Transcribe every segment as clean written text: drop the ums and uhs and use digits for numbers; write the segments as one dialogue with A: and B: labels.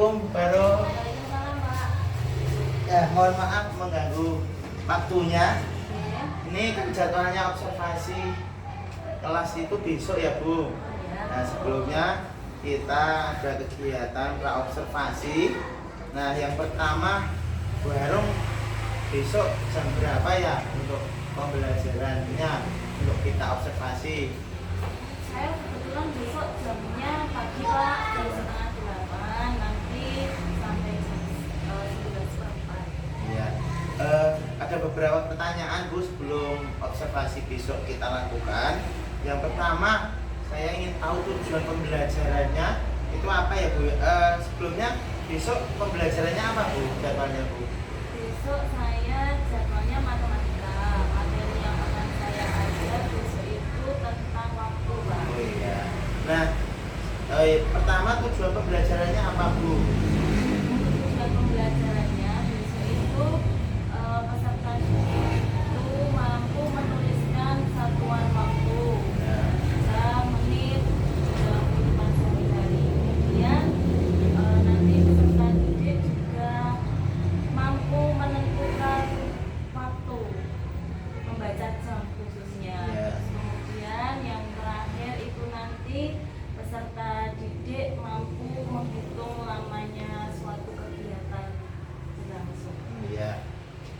A: Assalamualaikum Baro.
B: Waalaikumsalam, Pak.
A: Ya, mohon maaf mengganggu waktunya.
B: Iya.
A: Ini kan jadwalnya observasi kelas itu besok ya Bu.
B: Iya.
A: Nah sebelumnya kita ada kegiatan pra-observasi. Nah yang pertama Bu Harung besok jam berapa ya untuk pembelajarannya untuk kita observasi?
B: Saya kebetulan besok jamnya pagi, Pak, jam setengah 8 nanti sampai jam 11.04.
A: Ya, ada beberapa pertanyaan Bu sebelum observasi besok kita lakukan. Yang pertama, saya ingin tahu tujuan pembelajarannya itu apa ya Bu? Sebelumnya besok pembelajarannya apa Bu? Jadwalnya Bu?
B: Besok saya jadwalnya matematika. Materi yang akan saya ajar besok itu tentang waktu, Pak.
A: Oh iya. Nah, pertama tujuan pembelajarannya apa Bu?
B: Tujuan pembelajarannya besok itu peserta didik itu mampu menuliskan satuan waktu.
A: Nah,
B: Jam, menit dalam kehidupan sehari-hari. Kemudian nanti peserta didik juga mampu menentukan waktu, membaca jam khususnya.
A: Ya.
B: Kemudian yang terakhir itu nanti peserta didik mampu menghitung lamanya suatu kegiatan berlangsung.
A: iya.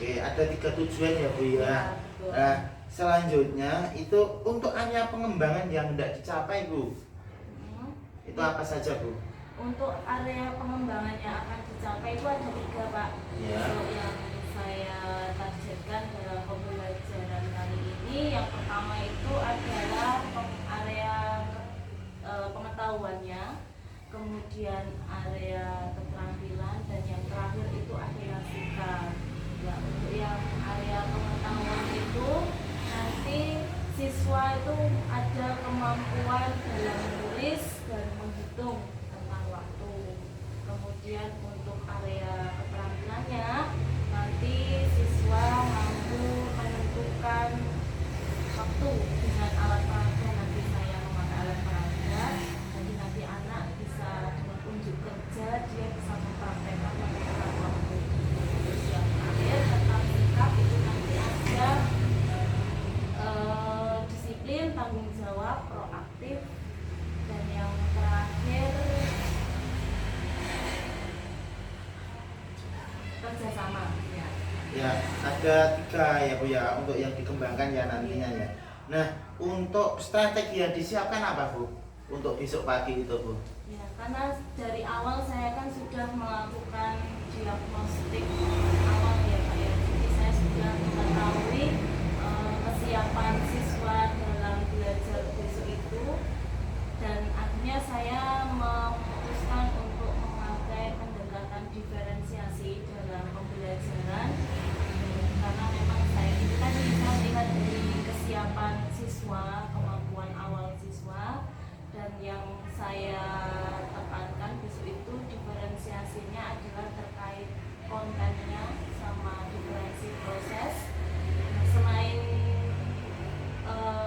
A: Oke, ada 3 tujuan ya Bu ya.
B: Ya, betul.
A: Nah, selanjutnya itu untuk area pengembangan yang tidak dicapai Bu.
B: Hmm.
A: Itu apa saja Bu?
B: Untuk area pengembangan yang akan dicapai itu ada 3, Pak.
A: Ya.
B: Untuk yang saya targetkan dalam pembelajaran kali ini, yang pertama itu adalah area pengetahuannya, kemudian area keterampilan, dan yang terakhir itu area sikap. Ya, untuk yang area pengetahuan itu nanti siswa itu ada kemampuan dalam menulis dan menghitung tentang waktu. Kemudian untuk area keterampilannya nanti siswa mampu menentukan waktu dengan alat peraga. Nanti saya memakai alat peraga, jadi nanti anak bisa dengan unjuk kerja dia bisa mempraktekkan menentukan waktu. Terus yang terakhir tentang sikap itu nanti ada disiplin, tanggung jawab, proaktif, dan yang terakhir kerjasama. Ya.
A: Ya, ada 3 ya Bu ya untuk yang dikembangkan ya nantinya ya. Nah, untuk strategi yang disiapkan apa Bu? Untuk besok pagi itu Bu.
B: Ya, karena dari awal saya kan sudah melakukan diagnostik awal ya Pak ya. Jadi saya sudah mengetahui kesiapan siswa dalam belajar besok itu, dan akhirnya saya memutuskan untuk memakai pendekatan diferensiasi dalam pembelajaran. Karena memang saya itu kan bisa melihat dari kesiapan siswa, kemampuan awal siswa, dan yang saya tekankan besok itu diferensiasinya adalah terkait kontennya sama diferensi proses. Nah, selain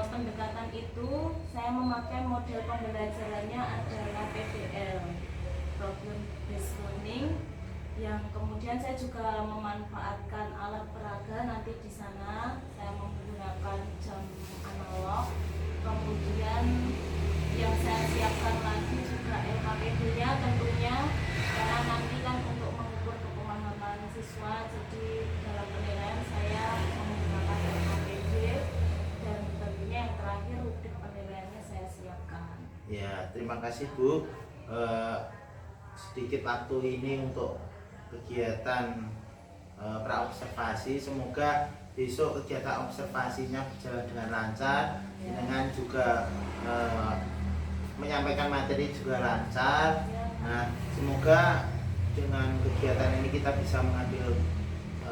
B: pendekatan itu, saya memakai model pembelajarannya adalah PBL, Problem Based Learning, yang kemudian saya juga memanfaatkan alat peraga. Nanti di sana saya menggunakan jam analog. Kemudian yang saya siapkan lagi juga LKPD-nya tentunya, karena nanti kan untuk mengukur kepemahaman siswa, jadi dalam penilaian saya menggunakan LKPD, dan tentunya yang terakhir rubrik penilaiannya saya siapkan.
A: Ya, terima kasih Bu. Sedikit waktu ini untuk kegiatan pra-observasi. Semoga besok kegiatan observasinya berjalan dengan lancar,
B: Ya.
A: dengan juga menyampaikan materi juga lancar. Nah, semoga dengan kegiatan ini kita bisa mengambil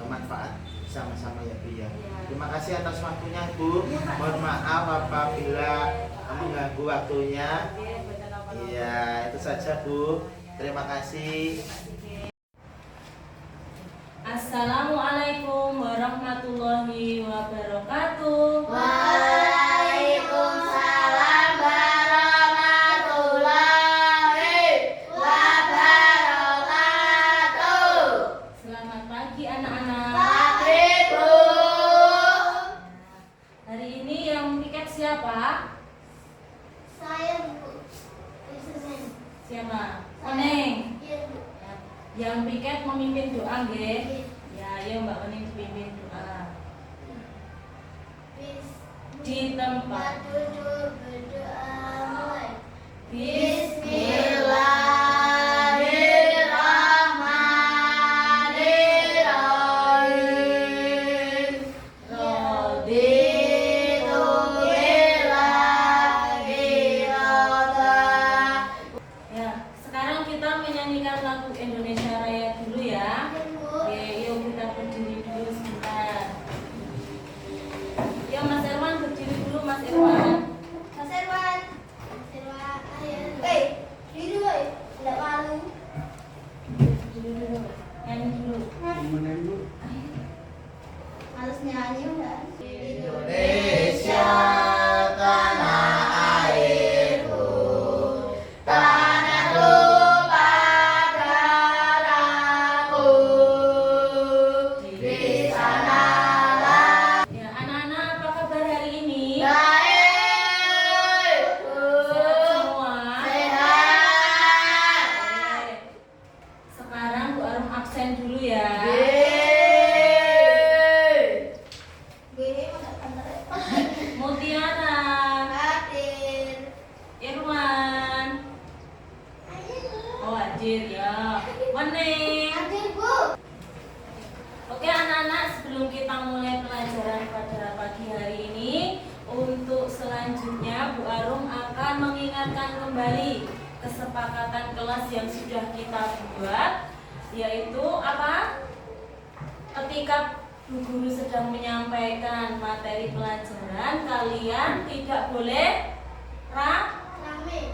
A: manfaat bersama-sama ya Bu ya. Terima kasih atas waktunya Bu. Mohon maaf apabila mengganggu waktunya. Iya, itu saja Bu. Terima kasih.
B: Assalamualaikum warahmatullahi wabarakatuh.
C: Waalaikumsalam warahmatullahi wabarakatuh.
B: Siapa? Oneng. Yang piket memimpin doa nggih. Ya, ayo Mbak Oneng pimpin doa. Di tempat
C: duduk berdoa mulai.
B: Bismillahirrahmanirrahim. Raditu billahi rabba. Ya, sekarang kita menyanyikan lagu Indonesia Raya dulu ya. Oke, yuk kita berdiri dulu sebentar. Yuk Mas Irwan berdiri dulu Mas Irwan.
C: Mas Irwan. Ayo. Diri woy. Enggak malu.
B: Dulu dulu. Nyanyi dulu.
C: Males nyanyi enggak?
A: Indonesia tanah airku, tanah tumpah darahku, di sanalah.
B: Ya, anak-anak apa kabar hari ini?
A: Baik,
B: Sehat semua?
A: sehat.
B: Oke. Sekarang Bu Arum absen dulu ya.
C: Gue enggak kantor.
B: Mutiara,
C: Hadir.
B: Irwan. Oh, hadir ya. Wening.
C: Hadir, Bu.
B: Oke anak-anak, sebelum kita mulai pelajaran pada pagi hari ini, untuk selanjutnya Bu Arum akan mengingatkan kembali kesepakatan kelas yang sudah kita buat, yaitu apa? Ketika Bu Guru sedang menyampaikan materi pelajaran, kalian tidak boleh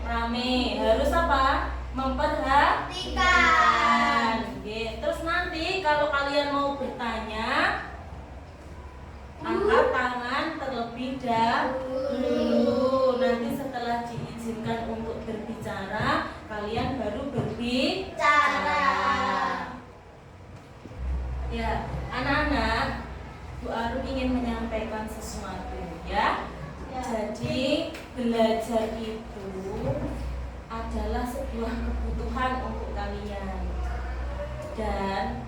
B: rame, harus apa? Memperhatikan. Oke. Terus nanti kalau kalian mau bertanya, angkat tangan terlebih dahulu. Nanti setelah diizinkan untuk berbicara, kalian baru berbicara. Ya, anak-anak, Bu Arum ingin menyampaikan sesuatu ya. Jadi belajar itu adalah sebuah kebutuhan untuk kalian, dan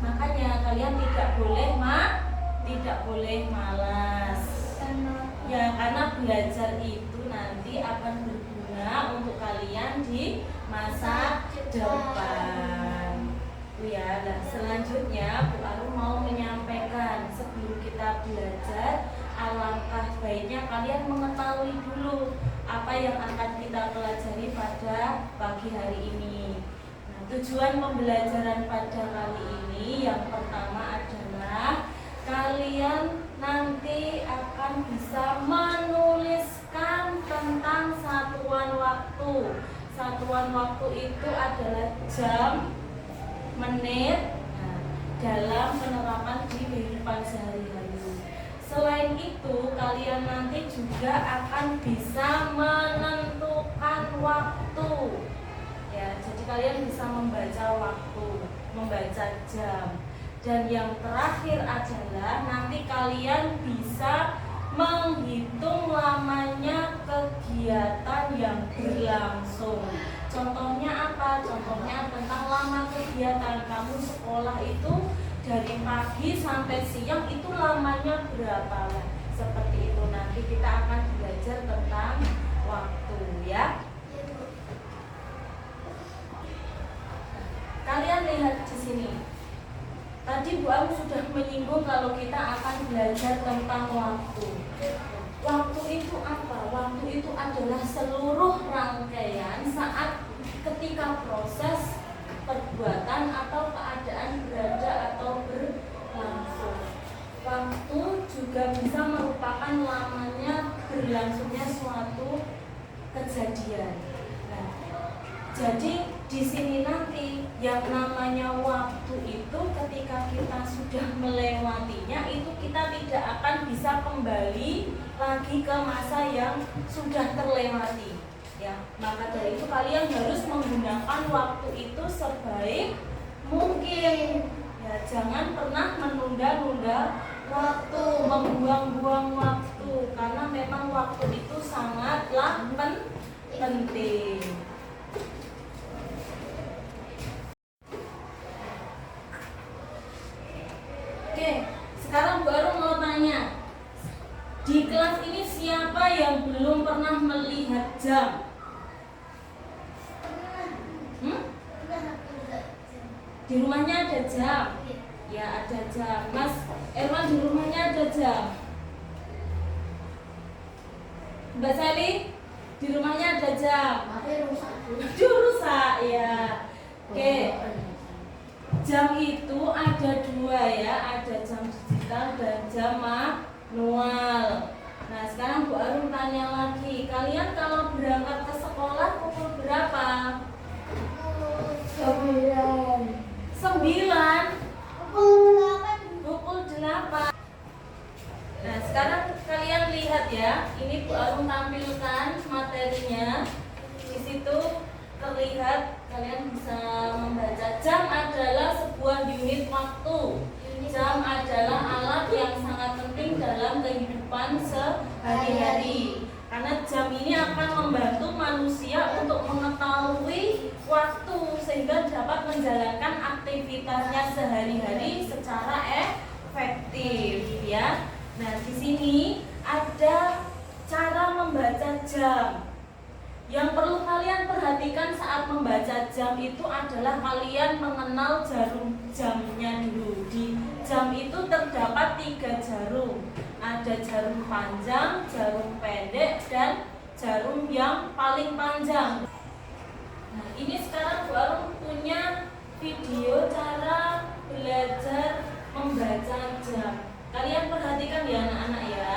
B: makanya kalian tidak boleh malas ya, karena belajar itu nanti akan berguna untuk kalian di masa depan. Ya, nah selanjutnya Bu Arum mau menyampaikan, sebelum kita belajar, alangkah baiknya kalian mengetahui dulu apa yang akan kita pelajari pada pagi hari ini. Nah, tujuan pembelajaran pada kali ini yang pertama adalah kalian nanti akan bisa menuliskan tentang satuan waktu. Satuan waktu itu adalah jam, menit, dalam penerapan di kehidupan sehari-hari. Selain itu, kalian nanti juga akan bisa menentukan waktu. Ya, jadi kalian bisa membaca waktu, membaca jam. Dan yang terakhir adalah nanti kalian bisa menghitung lamanya kegiatan yang berlangsung. Contohnya apa? Contohnya tentang lama kegiatan kamu sekolah itu dari pagi sampai siang itu lamanya berapa lah. Seperti itu nanti kita akan belajar tentang waktu ya. Kalian lihat di sini. Tadi Bu Arum sudah menyinggung kalau kita akan belajar tentang waktu. Waktu itu apa? Waktu itu adalah seluruh rangkaian saat ketika proses perbuatan atau keadaan berada atau berlangsung. Waktu juga bisa merupakan lamanya berlangsungnya suatu kejadian. Nah, jadi di sini nanti yang namanya waktu itu ketika kita sudah melewatinya itu kita tidak akan bisa kembali lagi ke masa yang sudah terlewati. Ya, maka dari itu kalian harus menggunakan waktu itu sebaik mungkin. Ya, jangan pernah menunda-nunda waktu, membuang-buang waktu, karena memang waktu itu sangatlah penting. sekarang Bu Arum mau tanya, di kelas ini siapa yang belum pernah melihat jam? Di rumahnya ada jam? Ya ada jam. Mas Erwan di rumahnya ada jam? Mbak Sally di rumahnya ada jam? Rusak ya. Oke. Jam itu ada dua ya, ada jam digital dan jam manual. Nah sekarang Bu Arum tanya lagi, kalian kalau berangkat ke sekolah pukul berapa? 9. Pukul 8. Nah sekarang kalian lihat ya, ini Bu Arum tampilkan materinya. Di situ terlihat, kalian bisa membaca, jam adalah sebuah unit waktu. Jam adalah alat yang sangat penting dalam kehidupan sehari-hari. Karena jam ini akan membantu manusia untuk mengetahui waktu sehingga dapat menjalankan aktivitasnya sehari-hari secara efektif ya. Nah, di sini ada cara membaca jam. Yang perlu kalian perhatikan saat membaca jam itu adalah kalian mengenal jarum jamnya dulu. Di jam itu terdapat 3 jarum. Ada jarum panjang, jarum pendek, dan jarum yang paling panjang. Nah, ini sekarang Bu Arum punya video cara belajar membaca jam. Kalian perhatikan ya anak-anak ya.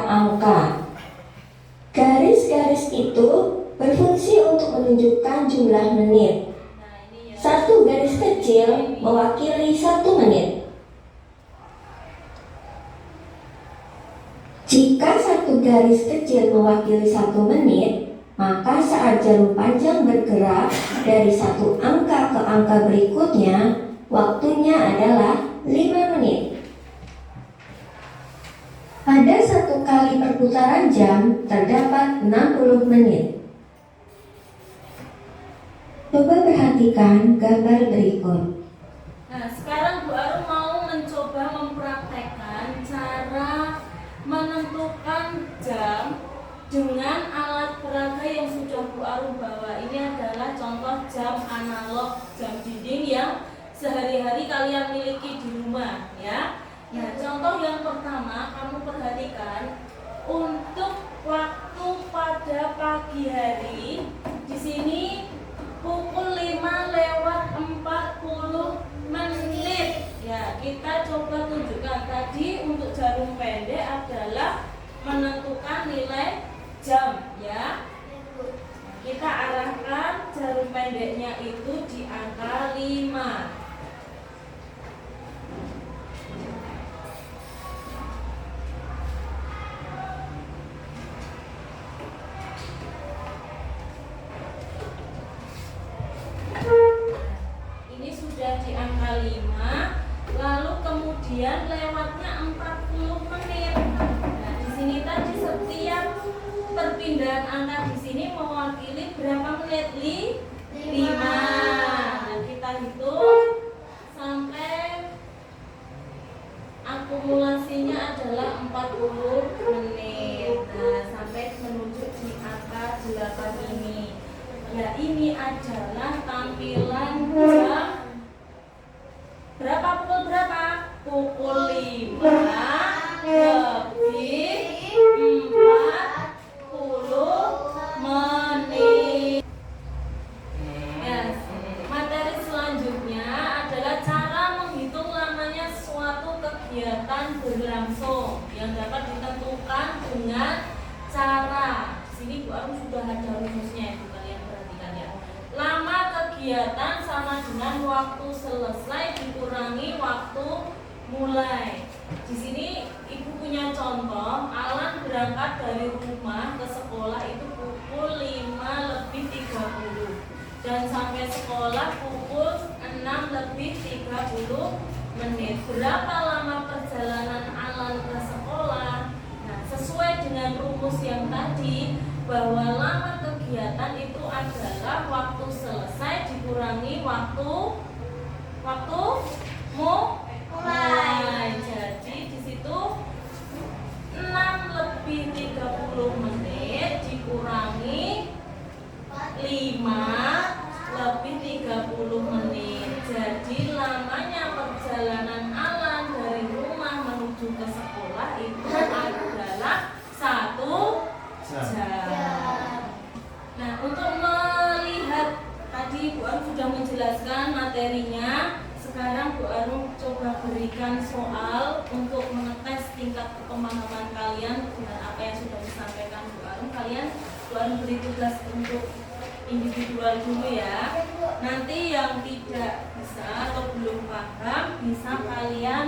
D: Angka. Garis-garis itu berfungsi untuk menunjukkan jumlah menit. Satu garis kecil mewakili 1 menit. Jika satu garis kecil mewakili 1 menit, maka saat jarum panjang bergerak dari satu angka ke angka berikutnya, waktunya adalah 5 menit. Pada 1 kali perputaran jam terdapat 60 menit. Coba perhatikan gambar berikut.
B: Nah, sekarang Bu Arum mau mencoba mempraktekkan cara menentukan jam dengan alat peraga yang sudah Bu Arum bawa. Ini adalah contoh jam analog, jam dinding yang sehari-hari kalian miliki di rumah ya. Nah, contoh yang pertama kamu perhatikan, untuk waktu pada pagi hari di sini pukul 5:40 menit. Ya, kita coba tunjukkan tadi untuk jarum pendek adalah menentukan nilai jam ya. Kita arahkan jarum pendeknya itu di angka 5. Ini sudah di angka 5, lalu kemudian lewatnya 40 menit. Nah, di sini tadi setiap perpindahan angka di sini mewakili berapa menit? 5. Nah, kita hitung sampai akumulasinya adalah 40 menit. Nah, sampai menuju di angka 8 ini. Ya, ini adalah tampilan jam berapa, pukul berapa? Pukul 5 lebih 40 menit. Ya, materi selanjutnya adalah cara menghitung lamanya suatu kegiatan berlangsung yang dapat ditentukan dengan cara. Di sini Bu Arum sudah ada rumusnya itu, kalian perhatikan ya. Lama kegiatan sama dengan waktu selesai dikurangi waktu mulai. Di sini Ibu punya contoh, Alan berangkat dari rumah ke sekolah itu pukul 5:30 dan sampai sekolah pukul 6:30. menit. Berapa lama perjalanan Alan ke sekolah? Nah, sesuai dengan rumus yang tadi, bahwa lama kegiatan itu adalah waktu selesai dikurangi waktu mulai. Jadi di situ 6 lebih 30 menit dikurangi 5 lebih 30 menit. Jadi lamanya perjalanan Alan dari rumah menuju ke sekolah itu adalah 1 jam. Nah, untuk melihat tadi Bu Arum sudah menjelaskan materinya. Sekarang Bu Arum coba berikan soal untuk mengetes tingkat pemahaman kalian dengan apa yang sudah disampaikan Bu Arum. Bu Arum beri tugas untuk individual dulu ya. Nanti yang tidak bisa atau belum paham bisa kalian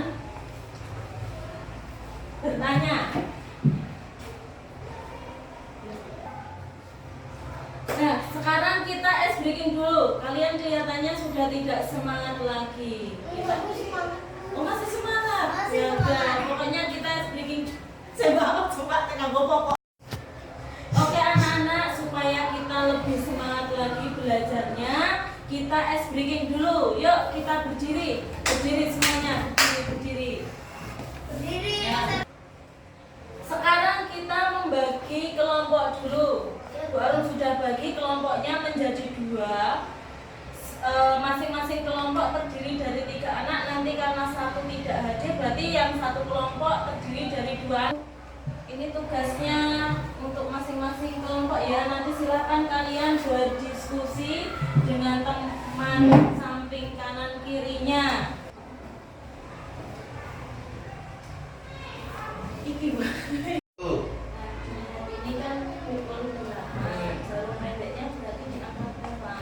B: bertanya. Nah, sekarang kita ice breaking dulu. Kalian kelihatannya sudah tidak semangat lagi. Oh, masih semangat?
C: Masih
B: Ya udah,
C: semangat.
B: pokoknya kita ice breaking. Coba tekan pokok. Oke anak-anak, supaya kita lebih semangat lagi belajarnya, kita ice breaking dulu. Yuk, kita berdiri. Berdiri semuanya, berdiri.
C: Berdiri.
B: Ya. Sekarang kita membagi kelompok dulu. Bu Arum sudah bagi kelompoknya menjadi 2. Masing-masing kelompok terdiri dari 3 anak. Nanti karena 1 tidak hadir, berarti yang 1 kelompok terdiri dari 2. Ini tugasnya untuk masing-masing kelompok ya. Nanti silakan kalian berdiskusi dengan teman samping kanan kirinya. Iki
A: Tuh.
B: ini kan pukul 8. Jarum pendeknya berarti diangkat berapa?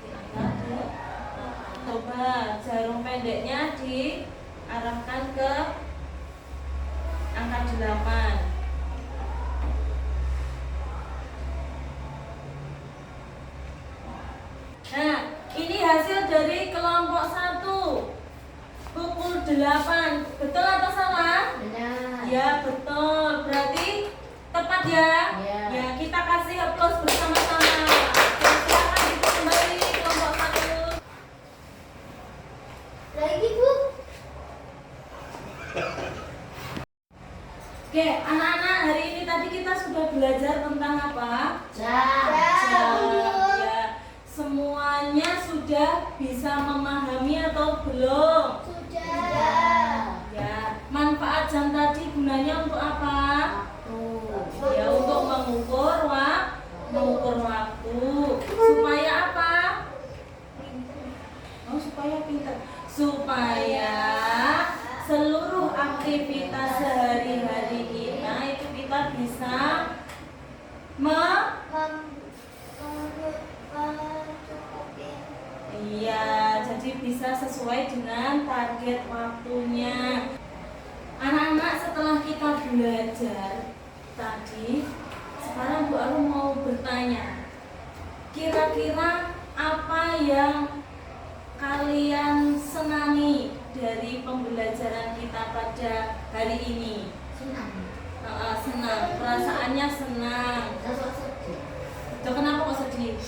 B: Diangkat ke 8. Coba jarum pendeknya diarahkan ke angka 8. Nah, ini hasil dari kelompok 1 pukul 8. Betul atau salah?
C: Benar.
B: Ya, betul. Berarti tepat ya?
C: Ya.
B: Ya, kita kasih applause bersama-sama. Silakan ibu kembali kelompok 1.
C: Lagi Bu.
B: Oke, anak-anak, hari ini tadi kita sudah belajar tentang apa?
C: Jam.
B: Ya, semuanya sudah bisa memahami atau belum?
C: Sudah.
B: Ya, manfaat jam tadi gunanya untuk apa? Ya, untuk mengukur waktu. Supaya apa? Oh, supaya pintar. Supaya seluruh aktivitas sehari-hari kita itu kita bisa iya, jadi bisa sesuai dengan target waktunya. Anak-anak, setelah kita belajar tadi, sekarang Bu Arum mau bertanya, kira-kira apa yang kalian senangi dari pembelajaran kita pada hari ini? Senang, perasaannya senang. Tuh, kenapa kok sedih?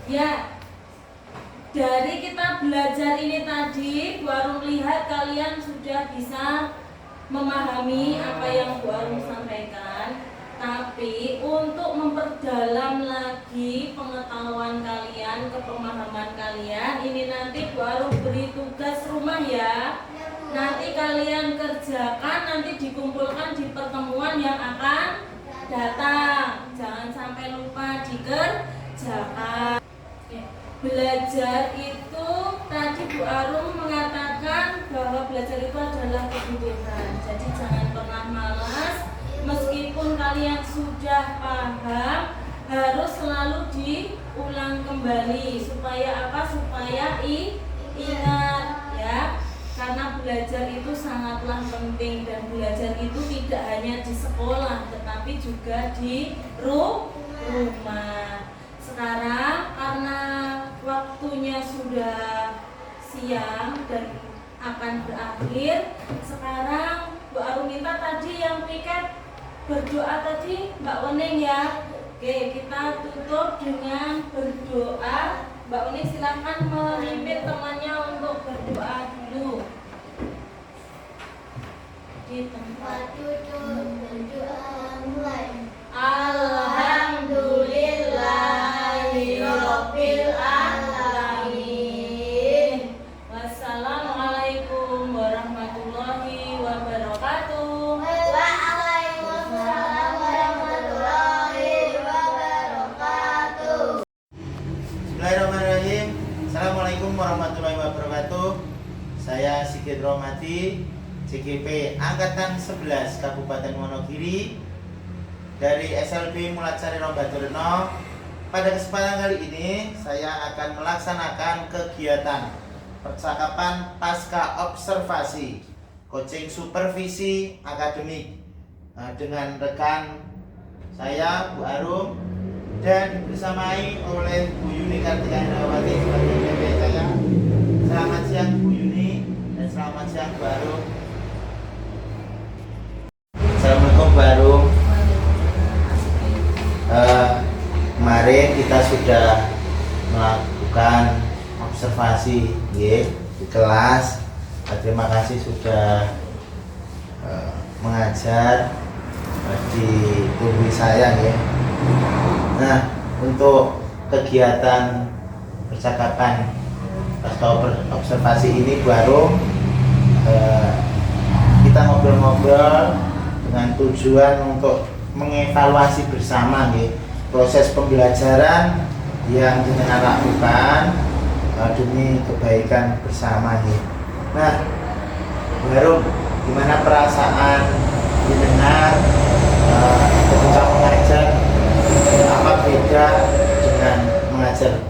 B: Ya, dari kita belajar ini tadi, Bu Arum lihat kalian sudah bisa memahami apa yang Bu Arum sampaikan. Tapi untuk memperdalam lagi pengetahuan kalian, kepemahaman kalian, ini nanti Bu Arum beri tugas rumah ya. Nanti kalian kerjakan, nanti dikumpulkan di pertemuan yang akan datang. Jangan sampai lupa dikerjakan. Belajar itu tadi Bu Arum mengatakan bahwa belajar itu adalah kebutuhan. Jadi jangan pernah malas. Meskipun kalian sudah paham, harus selalu diulang kembali. Supaya apa? Supaya ingat ya. Karena belajar itu sangatlah penting, dan belajar itu tidak hanya di sekolah tetapi juga di rumah. Sekarang karena waktunya sudah siang dan akan berakhir. Sekarang Bu Arum minta tadi yang piket berdoa tadi Mbak Wening ya. Oke, kita tutup dengan berdoa. Mbak Wening silakan memimpin temannya untuk berdoa dulu. Di tempat
C: duduk berdoa mulai.
B: Alhamdulillahirabbil alamin. Wassalamualaikum warahmatullahi wabarakatuh.
C: Waalaikumsalam warahmatullahi wabarakatuh.
A: Bismillahirrahmanirrahim. Assalamualaikum warahmatullahi wabarakatuh. Saya Sigit Romati, CGP Angkatan 11 Kabupaten Wonogiri dari SLB Mulatsari Rombaturno. Pada kesempatan kali ini saya akan melaksanakan kegiatan percakapan pasca observasi coaching supervisi akademik dengan rekan saya Bu Arum dan dibersamai oleh Bu Yuni Kartika Indrawati sebagai PP saya. Selamat siang Bu Yuni dan selamat siang Bu Arum. Assalamualaikum Bu Arum. Kemarin kita sudah melakukan observasi di kelas. Terima kasih sudah mengajar di tubuh saya ya. Nah, untuk kegiatan percakapan pasca observasi ini baru kita ngobrol-ngobrol dengan tujuan untuk mengevaluasi bersama ya, proses pembelajaran yang kita lakukan demi kebaikan bersama ya. Nah, baru gimana perasaan didengar ketika mengajar, apa beda dengan mengajar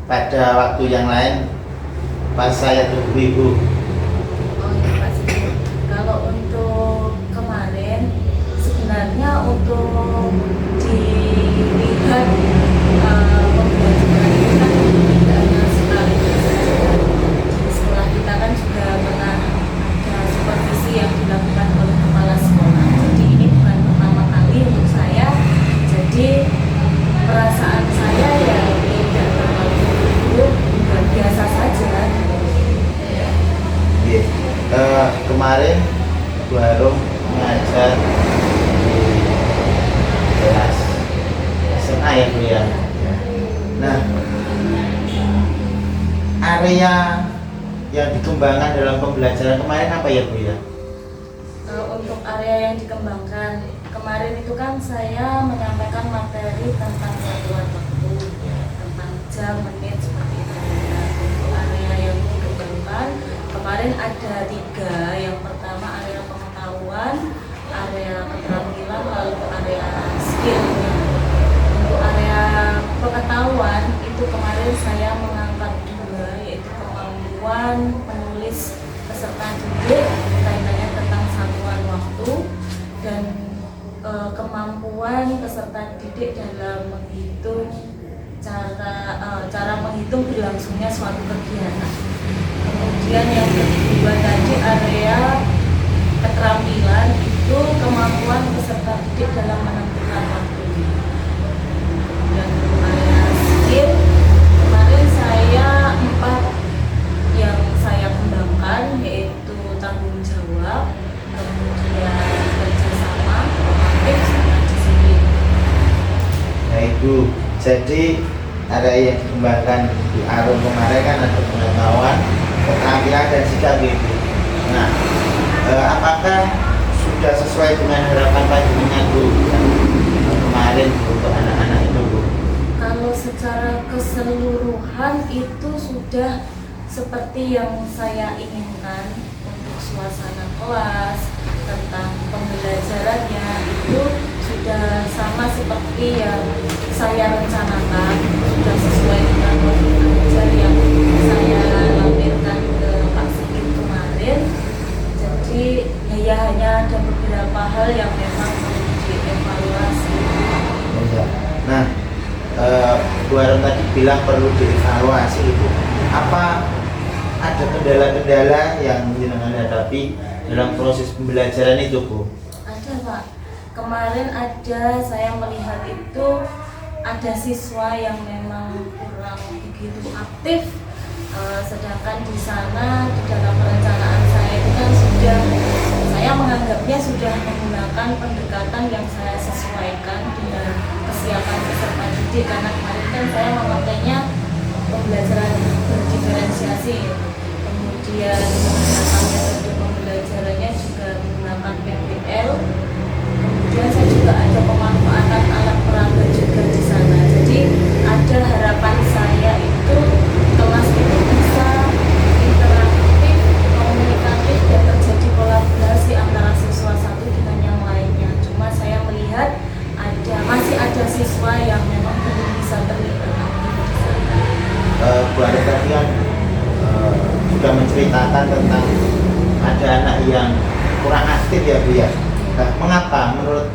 A: pada waktu yang lain pas saya tunggu Ibu?
B: Oh iya Pak Sigit. Kalau untuk kemarin sebenarnya untuk dilihat pembelajaran itu kan tidak hanya sekali saja. Di sekolah kita kan juga pernah ada supervisi yang dilakukan oleh kepala sekolah. Jadi ini bukan pertama kali untuk saya. Jadi perasaan saya ya tidak terlalu buruk, biasa saja.
A: Kemarin Bu Arum mengajar di kelas SMA ya Bu ya. Nah, area yang dikembangkan dalam pembelajaran kemarin apa ya Bu ya?
B: Untuk area yang dikembangkan kemarin itu kan saya menyampaikan materi tentang satuan waktu, tentang jam, menit seperti itu. Nah, untuk area yang dikembangkan kemarin ada 3. Yang pertama area pengetahuan, area keterampilan, lalu area skill. Untuk area pengetahuan itu kemarin saya mengangkat 2, yaitu kemampuan menulis peserta didik kaitannya tentang satuan waktu dan kemampuan peserta didik dalam menghitung cara menghitung berlangsungnya suatu kegiatan. Kemudian yang kedua tadi area keterampilan itu kemampuan peserta didik dalam menentukan waktu. Dan area skill kemarin saya 4 yang saya kembangkan, yaitu tanggung jawab, kemudian kerjasama, kooperatif, sama disiplin.
A: Nah Ibu, jadi area yang dikembangkan di Arum kemarin kan ada pengetahuan, keterampilan dan sikap Ibu. Nah, apakah sudah sesuai dengan harapan panjenengan Bu kemarin untuk anak-anak itu Bu?
B: Kalau secara keseluruhan itu sudah seperti yang saya inginkan. Untuk suasana kelas, tentang pembelajarannya itu sudah sama seperti yang saya rencanakan, sudah sesuai dengan modul ajar yang saya lampirkan ke Pak Sigit kemarin. Jadi ya hanya ada beberapa hal yang memang perlu dievaluasi.
A: Nah, Bu Arum tadi bilang perlu dievaluasi Ibu. Apa ada kendala-kendala yang jenengan hadapi dalam proses pembelajaran itu, Bu?
B: Ada Pak, kemarin ada saya melihat itu ada siswa yang memang kurang begitu aktif. Sedangkan di sana di dalam perencanaan saya itu kan sudah, saya menganggapnya sudah menggunakan pendekatan yang saya sesuaikan dengan kesiapan peserta didik, karena kemarin kan saya memakainya pembelajaran berdiferensiasi, kemudian menggunakan metode pembelajarannya juga menggunakan PPL, kemudian saya juga ada pemanfaatan alat peraga juga di sana. Jadi ada harapan saya itu kelas itu bisa interaktif, komunikatif, dan terjadi kolaborasi antara siswa satu dengan yang lainnya. Cuma saya melihat masih ada siswa yang memang belum bisa terlibat aktif di sana.
A: Bu Arif tadi kan juga menceritakan tentang ada anak yang kurang aktif ya, Bu ya. Nah, mengapa menurut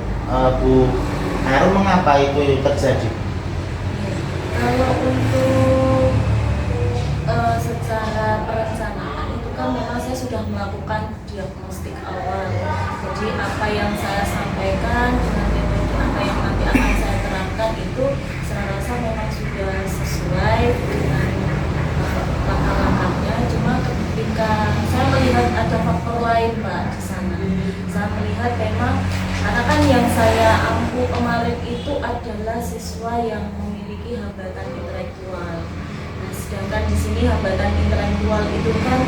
A: Bu Arum mengapa itu terjadi?
B: Kalau untuk secara perencanaan itu kan memang saya sudah melakukan diagnostik awal. Jadi apa yang saya sampaikan dengan metode apa yang nanti akan saya terapkan itu saya rasa memang sudah sesuai dengan langkah-langkahnya. Cuma ketika saya melihat ada faktor lain Pak di sana, saya melihat memang karena kan yang saya ampu kemarin itu adalah siswa yang memiliki hambatan intelektual. Nah, sedangkan di sini hambatan intelektual itu kan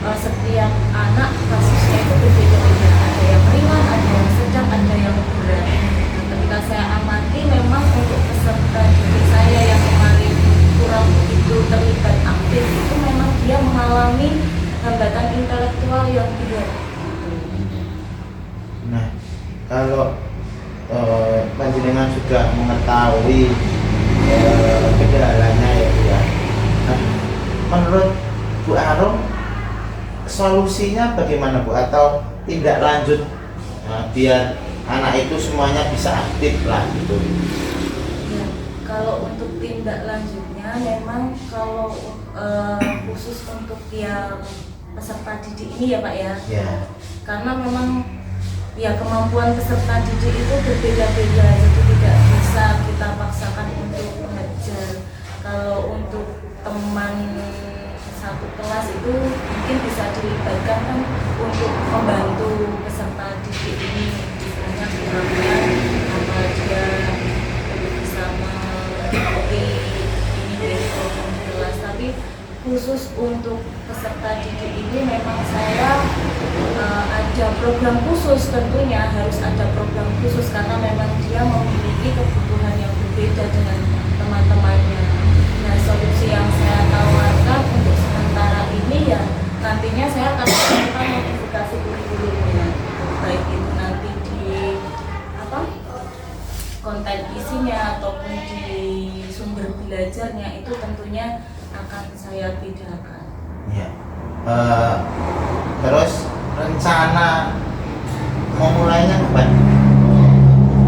B: setiap anak kasusnya itu berbeda-beda. Ada yang ringan, ada yang sedang, ada yang berat. Nah, ketika saya amati memang untuk peserta didik saya yang kemarin kurang begitu terlibat aktif itu memang dia mengalami hambatan intelektual yang berat.
A: Nah, kalau panjenengan sudah mengetahui kendalanya ya, Bu ya. Nah, menurut Bu Arum solusinya bagaimana, Bu? Atau tindak lanjut biar anak itu semuanya bisa aktif lah gitu?
B: Ya, kalau untuk tindak lanjutnya memang kalau khusus untuk yang peserta didik ini ya Pak ya.
A: Ya.
B: Karena memang ya kemampuan peserta didik itu berbeda-beda, jadi tidak bisa kita paksakan untuk mengejar. Kalau untuk teman satu kelas itu mungkin bisa dilibatkan kan untuk membantu peserta didik ini, misalnya kurangnya apa dia bisa mengikuti ini besok di kelas. Tapi khusus untuk peserta didik ini memang saya ada program khusus, tentunya harus ada program khusus karena memang dia memiliki kebutuhan yang berbeda dengan teman-temannya. Nah, solusi yang saya tawarkan untuk sementara ini ya nantinya saya akan melakukan modifikasi kurikulumnya, baik itu nanti di konten isinya ataupun di sumber belajarnya itu tentunya akan saya bedakan.
A: Ya. Terus rencana memulainya kapan?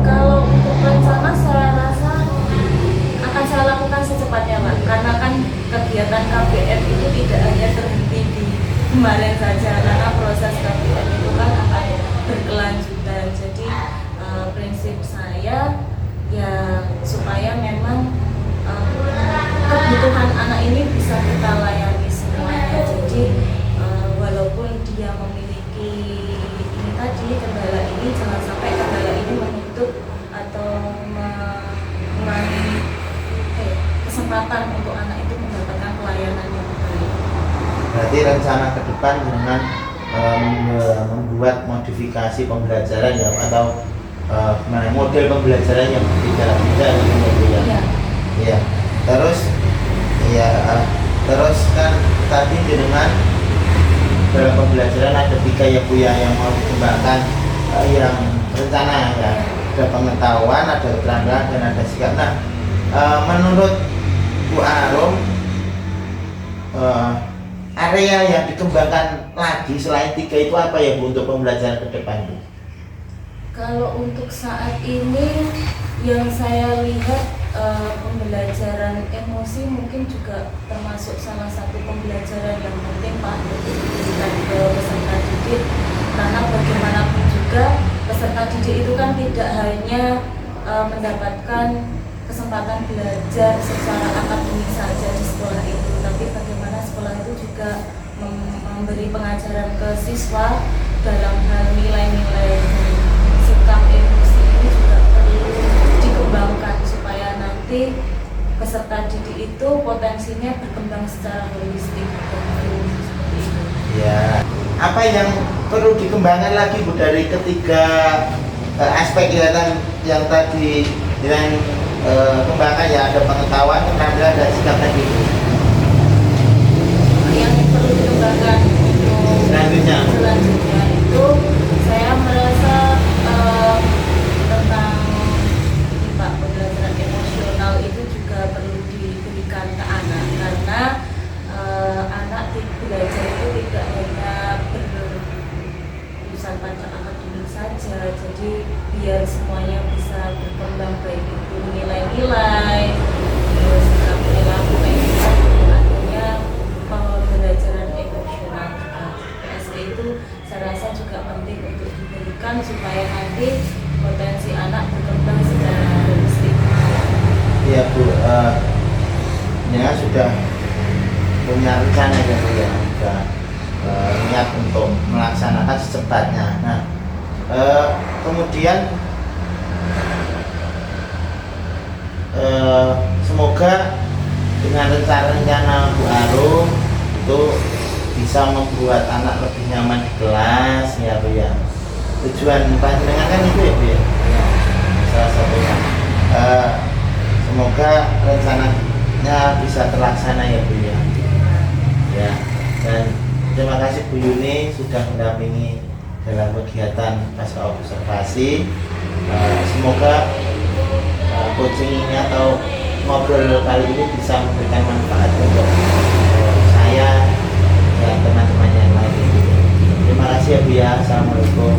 B: Kalau untuk rencana saya rasa akan saya lakukan secepatnya Pak, karena kan kegiatan KBM itu tidak hanya terhenti di kemarin saja, karena proses KBM itu kan akan berkelanjutan. Jadi prinsip saya ya supaya memang kebutuhan anak ini bisa kita layani semuanya. Jadi walaupun dia memiliki ini tadi kendala ini, jangan sampai kendala ini menutup atau mengurangi kesempatan untuk anak itu mendapatkan pelayanan yang baik.
A: Berarti rencana ke depan dengan membuat modifikasi pembelajaran ya, atau model pembelajaran yang berbeda-beda gitu ya.
B: Iya.
A: Iya. Terus kan tadi dengan dalam pembelajaran ada 3 ya Bu ya yang mau dikembangkan, yang rencana ya, ada pengetahuan, ada keterampilan, dan ada sikap. Nah, menurut Bu Arum area yang dikembangkan lagi selain 3 itu apa ya Bu untuk pembelajaran ke depan Bu?
B: Kalau untuk saat ini yang saya lihat pembelajaran emosi mungkin juga termasuk salah satu pembelajaran yang penting Pak untuk diberikan ke peserta didik, karena bagaimanapun juga peserta didik itu kan tidak hanya mendapatkan kesempatan belajar secara akademik saja di sekolah itu, tapi bagaimana sekolah itu juga memberi pengajaran ke siswa dalam hal nilai-nilai sikap emosi ini juga perlu dikembangkan supaya nanti peserta didik itu potensinya berkembang secara holistik seperti itu.
A: Ya, apa yang perlu dikembangkan lagi Bu dari ketiga aspek yang tadi dengan kembangkan ya, ada pengetahuan, keterampilan dan sikap tadi.
B: Yang perlu dikembangkan untuk
A: Selanjutnya
B: itu saya merasa tentang ini Pak, pembelajaran emosional itu juga perlu diberikan ke anak, karena anak belajar itu tidak hanya berurusan pada akademik saja, jadi biar semuanya bisa berkembang, baik itu nilai-nilai, terus sikap perilaku kayak gitu, artinya pembelajaran emosional PSE itu saya rasa juga penting untuk diberikan supaya nanti potensi anak berkembang secara holistik.
A: ya Bu, ya sudah punya rencana ya Bu ya, sudah niat untuk melaksanakan secepatnya. Nah, kemudian semoga dengan rencana Bu Arum itu bisa membuat anak lebih nyaman di kelas ya Bu ya. Tujuan panjenengan kan itu ya Bu ya, salah satunya. Semoga rencananya bisa terlaksana ya Bu ya. Ya, dan terima kasih Bu Yuni sudah mendampingi dalam kegiatan pasca observasi. Semoga coaching ini atau ngobrol kali ini bisa memberikan manfaat untuk saya dan teman-teman yang lain. Terima kasih ya Bu ya. Assalamualaikum.